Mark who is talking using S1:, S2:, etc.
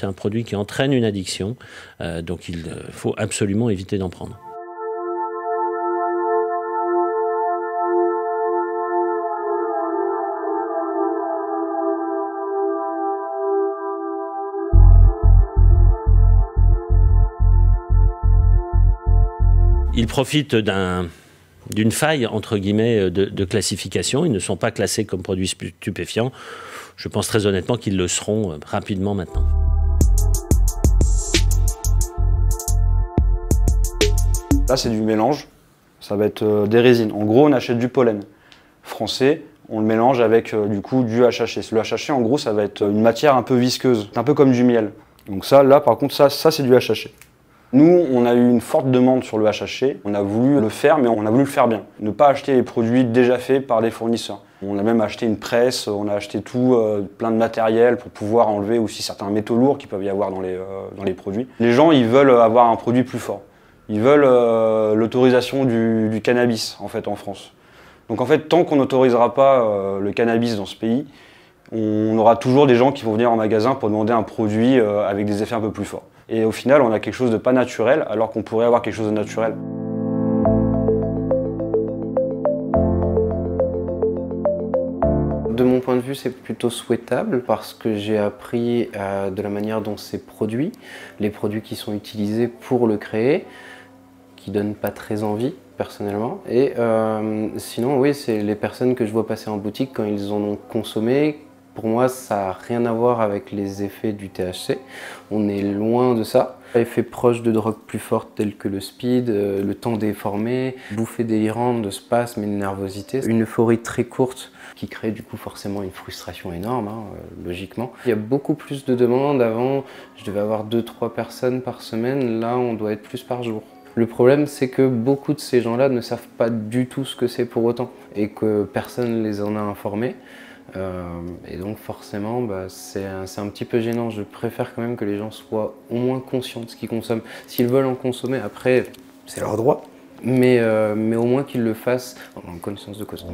S1: c'est un produit qui entraîne une addiction, donc il faut absolument éviter d'en prendre. Ils profitent d'une faille, entre guillemets, de classification. Ils ne sont pas classés comme produits stupéfiants. Je pense très honnêtement qu'ils le seront rapidement maintenant.
S2: Là, c'est du mélange. Ça va être des résines. En gros, on achète du pollen français. On le mélange avec du coup du HHC. Le HHC, en gros, ça va être une matière un peu visqueuse, un peu comme du miel. Donc ça, là, par contre, ça c'est du HHC. Nous, on a eu une forte demande sur le HHC. On a voulu le faire, mais on a voulu le faire bien. Ne pas acheter les produits déjà faits par des fournisseurs. On a même acheté une presse, on a acheté tout, plein de matériel pour pouvoir enlever aussi certains métaux lourds qui peuvent y avoir dans les produits. Les gens, ils veulent avoir un produit plus fort. Ils veulent l'autorisation du cannabis, en fait, en France. Donc en fait, tant qu'on n'autorisera pas le cannabis dans ce pays, on aura toujours des gens qui vont venir en magasin pour demander un produit avec des effets un peu plus forts. Et au final, on a quelque chose de pas naturel, alors qu'on pourrait avoir quelque chose de naturel.
S3: De mon point de vue, c'est plutôt souhaitable parce que j'ai appris de la manière dont c'est produit, les produits qui sont utilisés pour le créer, qui donnent pas très envie personnellement. Et sinon, oui, c'est les personnes que je vois passer en boutique quand ils en ont consommé. Pour moi, ça n'a rien à voir avec les effets du THC. On est loin de ça. Effets proches de drogues plus fortes telles que le speed, le temps déformé, bouffées délirantes, de spasmes et de nervosité. Une euphorie très courte qui crée du coup forcément une frustration énorme, logiquement. Il y a beaucoup plus de demandes. Avant, je devais avoir 2-3 personnes par semaine. Là, on doit être plus par jour. Le problème, c'est que beaucoup de ces gens-là ne savent pas du tout ce que c'est pour autant et que personne ne les en a informés. Et donc forcément, c'est un petit peu gênant. Je préfère quand même que les gens soient au moins conscients de ce qu'ils consomment. S'ils veulent en consommer, après, c'est leur droit. Mais au moins qu'ils le fassent en connaissance de cause.